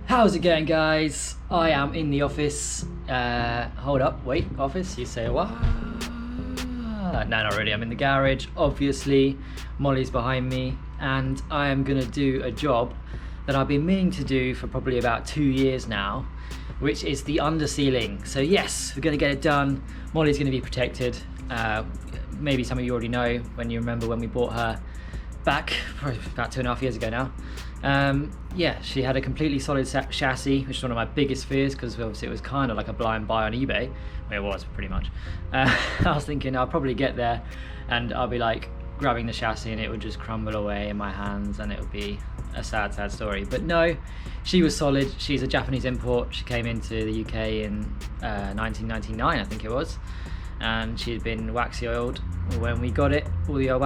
How's it going, guys? I am in the office. Hold up, wait, office? You say what? No, not really. I'm in the garage, obviously. Molly's behind me, and I am gonna do a job that I've been meaning to do for probably about 2 years now, which is the under ceiling. So yes, we're gonna get it done. Molly's gonna be protected. Maybe some of you already know when you remember when we bought her back probably about 2.5 years ago now. Yeah, she had a completely solid chassis, which is one of my biggest fears because obviously it was kind of like a blind buy on eBay. Well, it was pretty much. I was thinking I'll probably get there and I'll be like grabbing the chassis and it would just crumble away in my hands and it would be a sad story. But no, she was solid. She's a Japanese import. She came into the UK in 1999, I think it was, and she had been waxy oiled. When we got it, all the old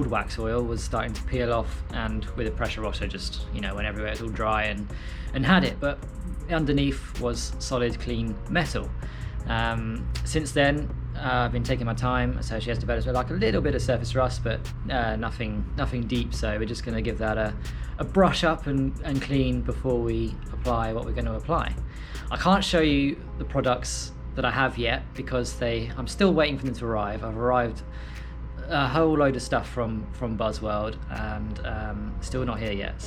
wax oil was starting to peel off, and with a pressure washer just, went everywhere. It was all dry and had it, but underneath was solid, clean metal. Since then, I've been taking my time, so she has developed like a little bit of surface rust, but nothing deep. So we're just going to give that a brush up and clean before we apply what we're going to apply. I can't show you the products that I have yet because I'm still waiting for them to arrive. I've arrived a whole load of stuff from Buzzworld and still not here yet.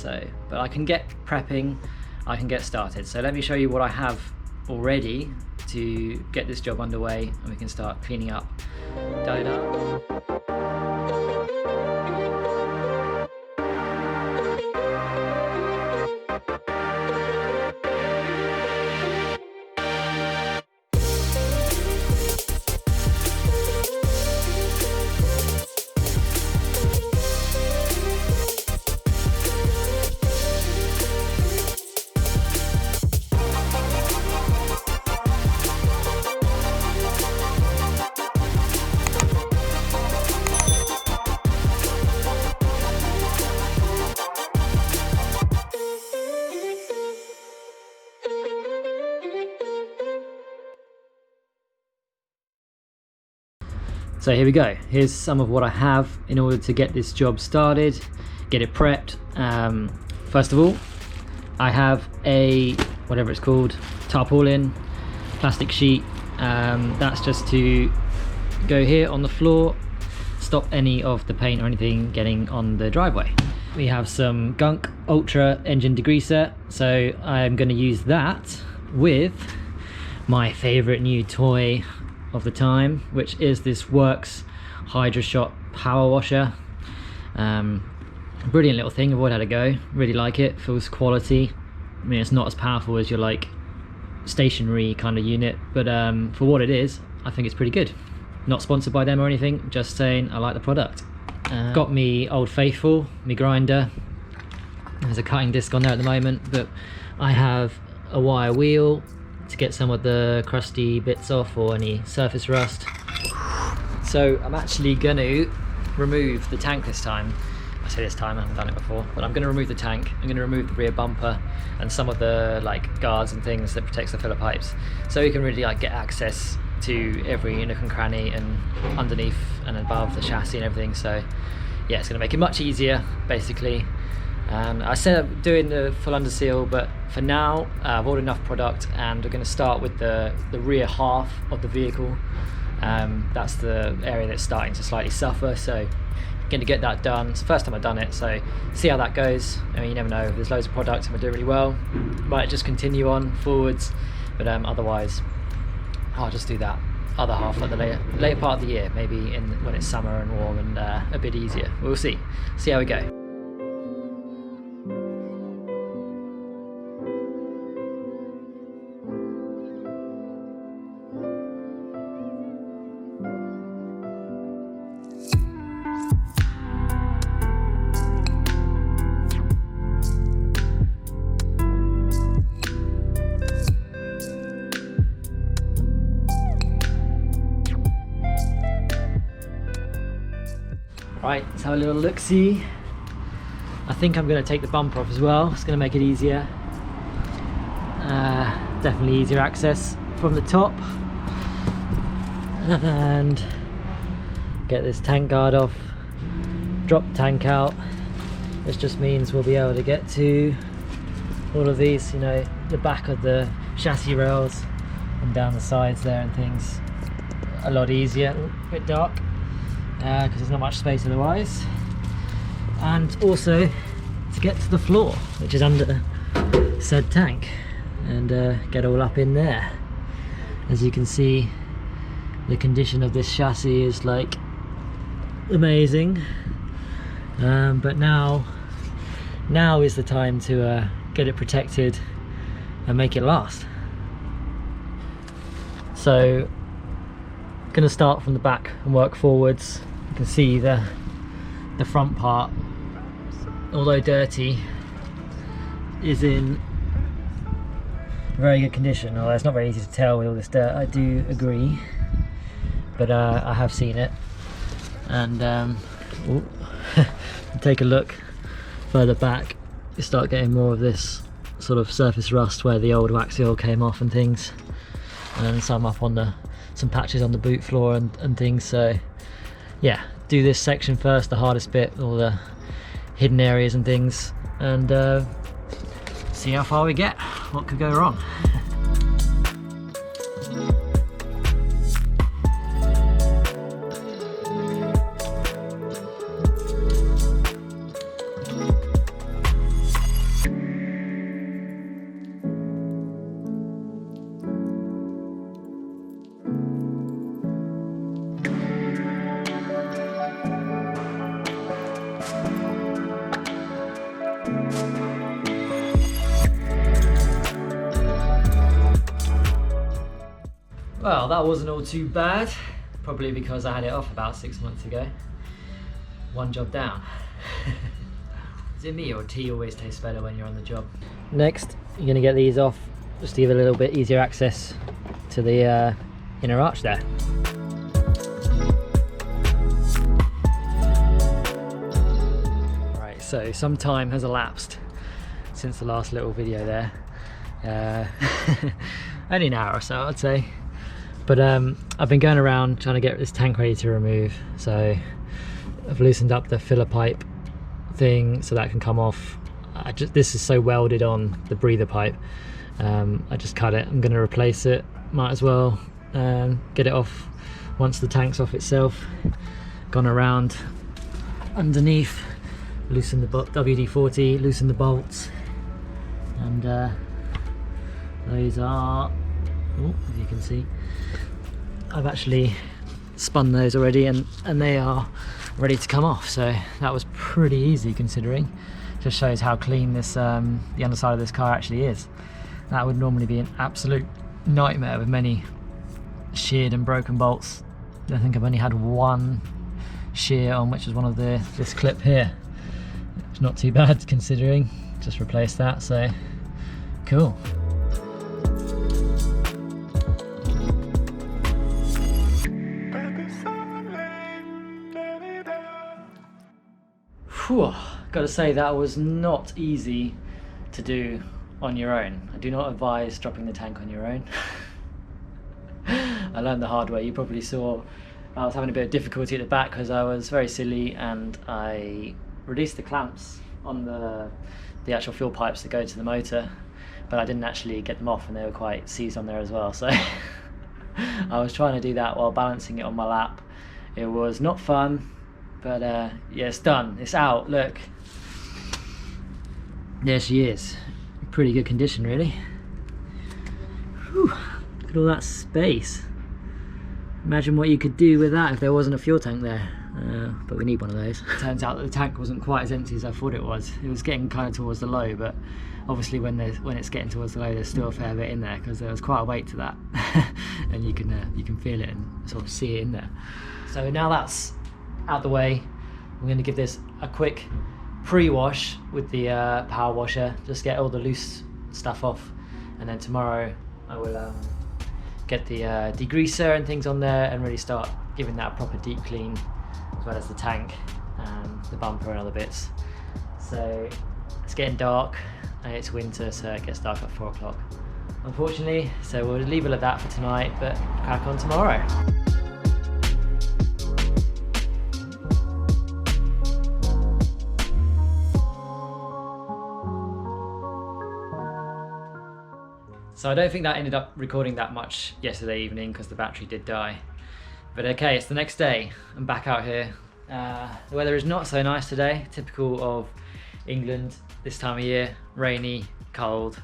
But I can get prepping, I can get started. So let me show you what I have already to get this job underway, and we can start cleaning up. Da-da-da. So here we go. Here's some of what I have in order to get this job started, get it prepped. First of all, I have a, whatever it's called, tarpaulin, plastic sheet. That's just to go here on the floor, stop any of the paint or anything getting on the driveway. We have some Gunk Ultra engine degreaser. So I'm gonna use that with my favorite new toy of the time, which is this Works HydroShot power washer. Brilliant little thing. I've always had a go, really like it. Feels quality. I mean, it's not as powerful as your like stationary kind of unit, but for what it is, I think it's pretty good. Not sponsored by them or anything, just saying I like the product. Got me Old Faithful, me grinder. There's a cutting disc on there at the moment, but I have a wire wheel to get some of the crusty bits off or any surface rust. So I'm actually going to remove the tank this time. I say this time, I haven't done it before, but I'm going to remove the tank. I'm going to remove the rear bumper and some of the like guards and things that protects the filler pipes, so you can really like get access to every nook and cranny and underneath and above the chassis and everything. So yeah, it's going to make it much easier basically. I said doing the full under seal, but for now I've ordered enough product and we're going to start with the rear half of the vehicle. That's the area that's starting to slightly suffer, so I'm going to get that done. It's the first time I've done it, so see how that goes. I mean, you never know, there's loads of products and we're doing really well, might just continue on forwards, but otherwise I'll just do that other half at the later part of the year, maybe when it's summer and warm and a bit easier. We'll see how we go. Right, let's have a little look-see. I think I'm going to take the bumper off as well. It's going to make it easier. Definitely easier access from the top. And get this tank guard off. Drop the tank out. This just means we'll be able to get to all of these, you know, the back of the chassis rails and down the sides there and things, a lot easier. Ooh, a bit dark because there's not much space otherwise. And also to get to the floor, which is under said tank, and get all up in there. As you can see, the condition of this chassis is like amazing, but now is the time to get it protected and make it last. So I'm gonna start from the back and work forwards. You can see the front part, although dirty, is in very good condition, although it's not very easy to tell with all this dirt, I do agree, but I have seen it. And take a look further back, you start getting more of this sort of surface rust where the old wax seal came off and things, and some up on some patches on the boot floor and things. So yeah, do this section first, the hardest bit, all the hidden areas and things, and see how far we get. What could go wrong? Well, that wasn't all too bad, probably because I had it off about 6 months ago. One job down. Is it me, or tea always tastes better when you're on the job? Next, you're going to get these off, just to give it a little bit easier access to the inner arch there. Right, so some time has elapsed since the last little video there. Only an hour or so, I'd say. But I've been going around trying to get this tank ready to remove. So I've loosened up the filler pipe thing so that can come off. This is so welded on the breather pipe. I just cut it. I'm going to replace it. Might as well get it off once the tank's off itself. Gone around underneath, loosen the WD-40, loosen the bolts, and those are, as you can see, I've actually spun those already, and they are ready to come off. So that was pretty easy considering. Just shows how clean this the underside of this car actually is. That would normally be an absolute nightmare with many sheared and broken bolts. I think I've only had one shear on, which is one of this clip here. It's not too bad considering. Just replaced that, so cool. Whew, gotta say that was not easy to do on your own. I do not advise dropping the tank on your own. I learned the hard way. You probably saw I was having a bit of difficulty at the back because I was very silly and I released the clamps on the actual fuel pipes that go to the motor, but I didn't actually get them off, and they were quite seized on there as well. So I was trying to do that while balancing it on my lap. It was not fun. But yeah, it's done, it's out, look. There she is. Pretty good condition, really. Whew, look at all that space. Imagine what you could do with that if there wasn't a fuel tank there. But we need one of those. Turns out that the tank wasn't quite as empty as I thought it was. It was getting kind of towards the low, but obviously when it's getting towards the low, there's still a fair bit in there because there was quite a weight to that. And you can feel it and sort of see it in there. So now that's out the way, we're going to give this a quick pre-wash with the power washer, just get all the loose stuff off, and then tomorrow I will get the degreaser and things on there and really start giving that a proper deep clean, as well as the tank and the bumper and other bits. So it's getting dark and it's winter, so it gets dark at 4 o'clock unfortunately, so we'll leave it at that for tonight, but crack on tomorrow. So I don't think that ended up recording that much yesterday evening because the battery did die. But okay, it's the next day. I'm back out here. The weather is not so nice today, typical of England this time of year, rainy, cold.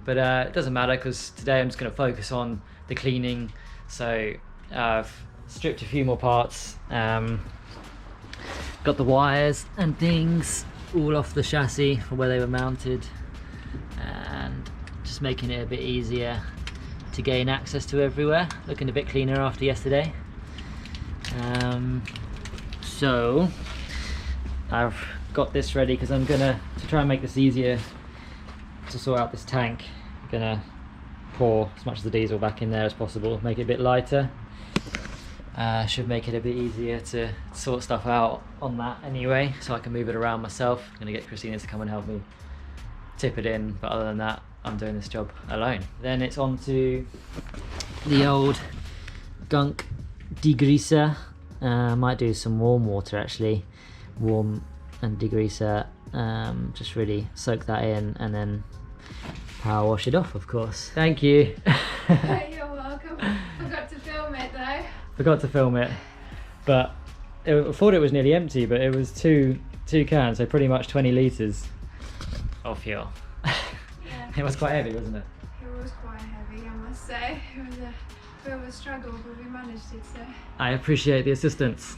But it doesn't matter because today I'm just going to focus on the cleaning. So I've stripped a few more parts, got the wires and things all off the chassis from where they were mounted, and just making it a bit easier to gain access to everywhere. Looking a bit cleaner after yesterday. So I've got this ready because I'm gonna, to try and make this easier to sort out this tank, I'm gonna pour as much of the diesel back in there as possible, make it a bit lighter. Should make it a bit easier to sort stuff out on that anyway, so I can move it around myself. I'm gonna get Christina to come and help me tip it in, but other than that, I'm doing this job alone. Then it's on to the old gunk degreaser. Might do some warm water actually, warm and degreaser, just really soak that in and then power wash it off, of course. Thank you. You're welcome. Forgot to film it though. Forgot to film it, but I thought it was nearly empty, but it was two cans, so pretty much 20 litres of fuel. Yeah. It was quite heavy, wasn't it? It was quite heavy, I must say. It was a bit of a struggle, but we managed it, so. I appreciate the assistance.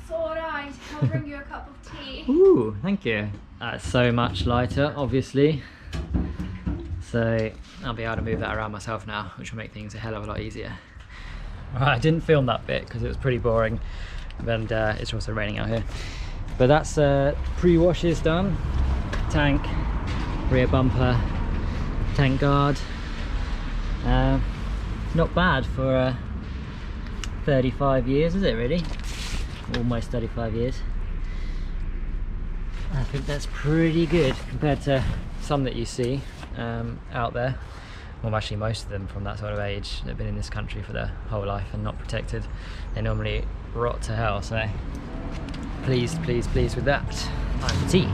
It's alright, I'll bring you a cup of tea. Ooh, thank you. That's so much lighter, obviously. So I'll be able to move that around myself now, which will make things a hell of a lot easier. Right, I didn't film that bit because it was pretty boring, and it's also raining out here. But that's pre-wash is done. Tank, rear bumper, tank guard. Not bad for 35 years, is it really? Almost 35 years. I think that's pretty good compared to some that you see out there. Well, actually most of them from that sort of age that have been in this country for their whole life and not protected. They normally rot to hell, so pleased with that. Time for tea.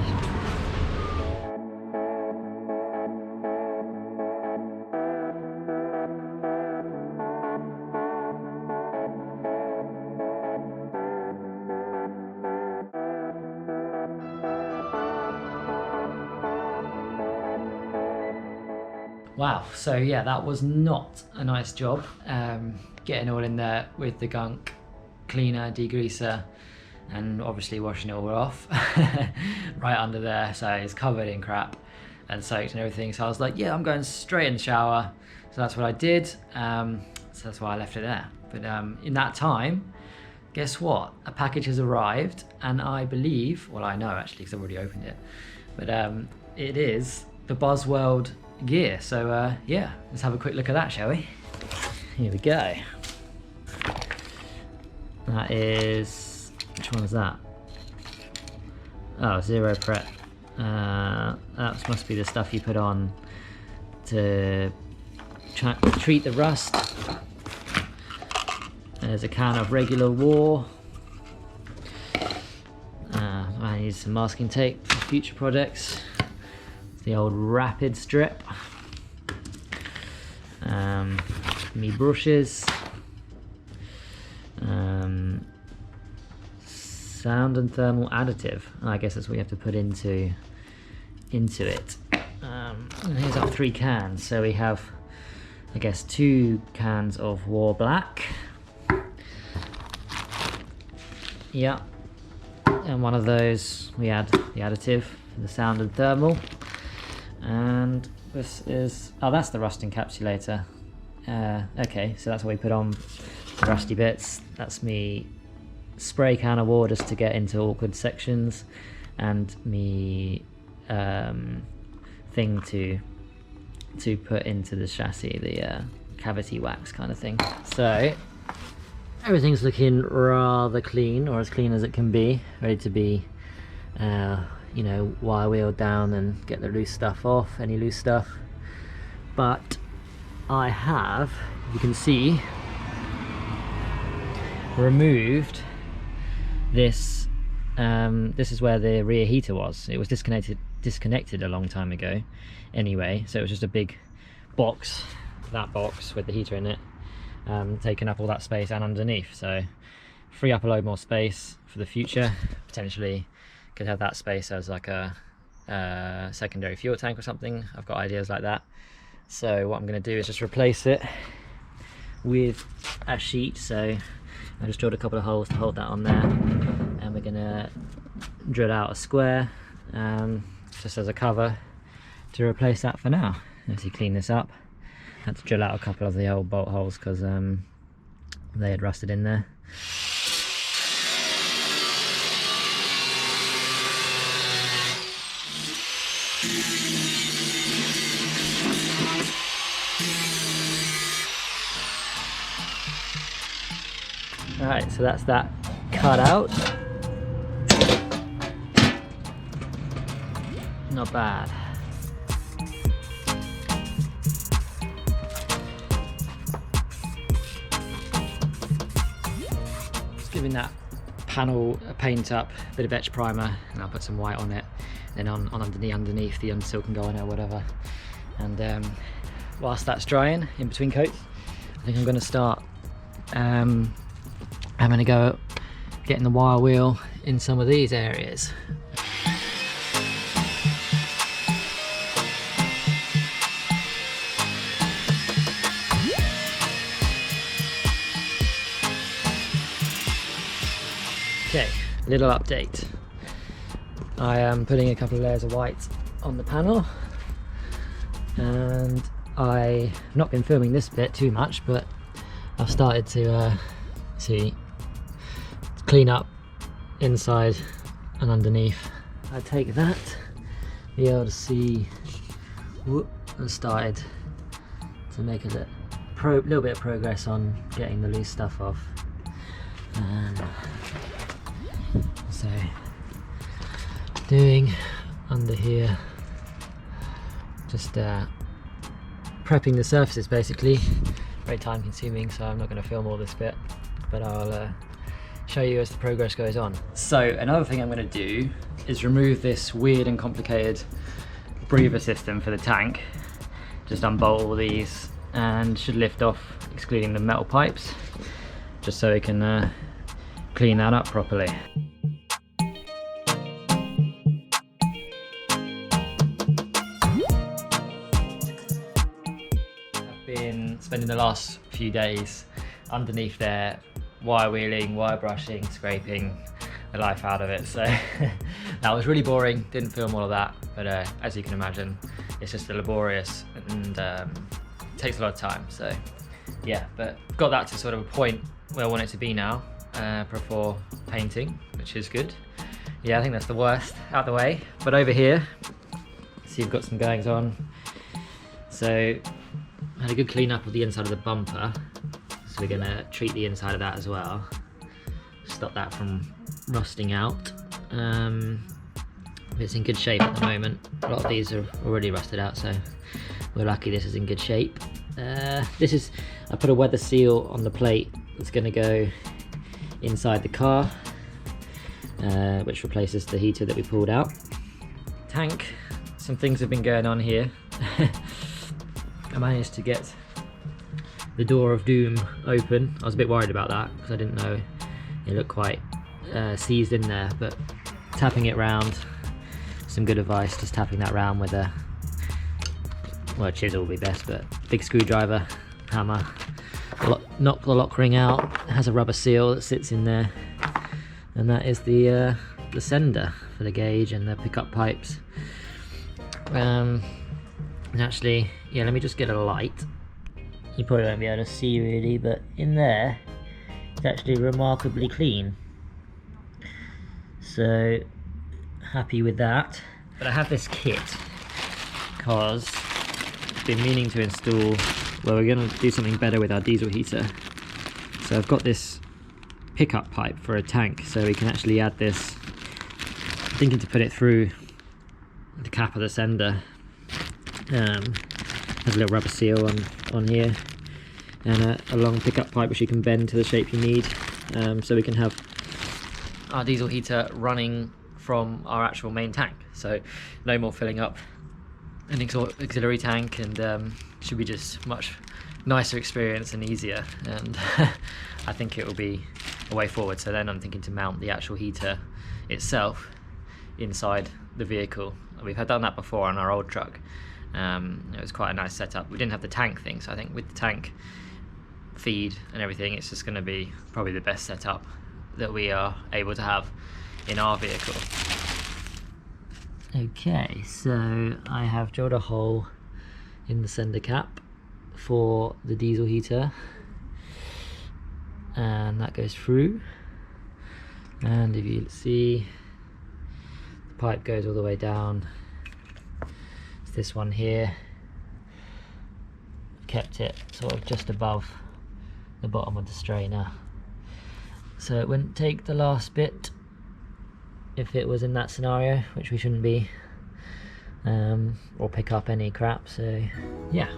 Wow, so yeah, that was not a nice job, getting all in there with the gunk cleaner, degreaser, and obviously washing it all off right under there, so it's covered in crap and soaked and everything. So I was like, yeah, I'm going straight in the shower. So that's what I did, so that's why I left it there. But in that time, guess what? A package has arrived, and I believe, well, I know actually because I've already opened it, but it is the Buzzworld gear. So yeah, let's have a quick look at that, shall we? Here we go. That is, which one is that? Oh, Zero Prep. That must be the stuff you put on to treat the rust. There's a can of regular War. I need some masking tape for future projects. The old Rapid strip. Me brushes. Sound and thermal additive. I guess that's what you have to put into it. And here's our 3 cans. So we have, I guess, 2 cans of War Black. Yeah. And one of those we add the additive for the sound and thermal. And this is, oh, that's the rust encapsulator. Okay, so that's what we put on the rusty bits. That's me spray can of War just to get into awkward sections, and me thing to put into the chassis, the cavity wax kind of thing. So everything's looking rather clean, or as clean as it can be, ready to be you know, wire wheeled down and get the loose stuff off, any loose stuff. But I have, you can see, removed this. This is where the rear heater was. It was disconnected a long time ago anyway, so it was just a big box that box with the heater in it, taking up all that space and underneath, so free up a load more space for the future. Potentially could have that space as like a secondary fuel tank or something. I've got ideas like that. So what I'm going to do is just replace it with a sheet. So I just drilled a couple of holes to hold that on there, and we're going to drill out a square just as a cover to replace that for now. As you clean this up, I had to drill out a couple of the old bolt holes because they had rusted in there. Alright, so that's that cut out. Not bad. Just giving that panel a paint up, a bit of etch primer, and I'll put some white on it. Then on underneath the unsil can go on or whatever. And whilst that's drying, in between coats, I think I'm going to start I'm going to go getting the wire wheel in some of these areas. Okay, little update. I am putting a couple of layers of white on the panel, and I've not been filming this bit too much, but I've started to clean up inside and underneath. I take that, be able to see, and started to make a little bit of progress on getting the loose stuff off. So doing under here, just prepping the surfaces basically. Very time consuming, so I'm not going to film all this bit, but I'll show you as the progress goes on. So another thing I'm going to do is remove this weird and complicated breather system for the tank. Just unbolt all these and should lift off, excluding the metal pipes, just so we can clean that up properly. I've been spending the last few days underneath there, wire wheeling, wire brushing, scraping the life out of it. So that was really boring, didn't film all of that, but as you can imagine, it's just laborious and takes a lot of time. So yeah, but got that to sort of a point where I want it to be now before painting, which is good. Yeah, I think that's the worst out of the way. But over here, see, we've got some goings on. So I had a good clean up of the inside of the bumper. So we're gonna treat the inside of that as well. Stop that from rusting out. It's in good shape at the moment. A lot of these are already rusted out, so we're lucky this is in good shape. I put a weather seal on the plate that's gonna go inside the car, which replaces the heater that we pulled out. Tank, some things have been going on here. I managed to get the door of doom open. I was a bit worried about that because I didn't know it looked quite seized in there, but tapping it round, some good advice, just tapping that round with a, well, a chisel would be best, but big screwdriver, hammer, knock the lock ring out. It has a rubber seal that sits in there, and that is the sender for the gauge and the pickup pipes. And actually, yeah, let me just get a light. You probably won't be able to see really, but in there it's actually remarkably clean, so happy with that. But I have this kit because I've been meaning to install, well, we're going to do something better with our diesel heater. So I've got this pickup pipe for a tank, so we can actually add this. I'm thinking to put it through the cap of the sender. Has a little rubber seal on here, and a long pickup pipe which you can bend to the shape you need, so we can have our diesel heater running from our actual main tank, so no more filling up an auxiliary tank, and should be just much nicer experience and easier, and I think it will be a way forward. So then I'm thinking to mount the actual heater itself inside the vehicle. We've done that before on our old truck. It was quite a nice setup. We didn't have the tank thing, so I think with the tank feed and everything, it's just going to be probably the best setup that we are able to have in our vehicle. Okay, so I have drilled a hole in the sender cap for the diesel heater, and that goes through, and if you see, the pipe goes all the way down. It's this one here. Kept it sort of just above the bottom of the strainer, so it wouldn't take the last bit if it was in that scenario, which we shouldn't be, or pick up any crap. So yeah.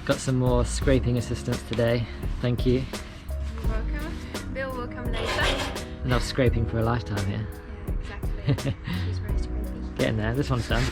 Got some more scraping assistance today. Thank you. You're welcome. Bill will come later. Enough scraping for a lifetime here. Yeah, exactly. He's very scrapey. Getting there. This one's done.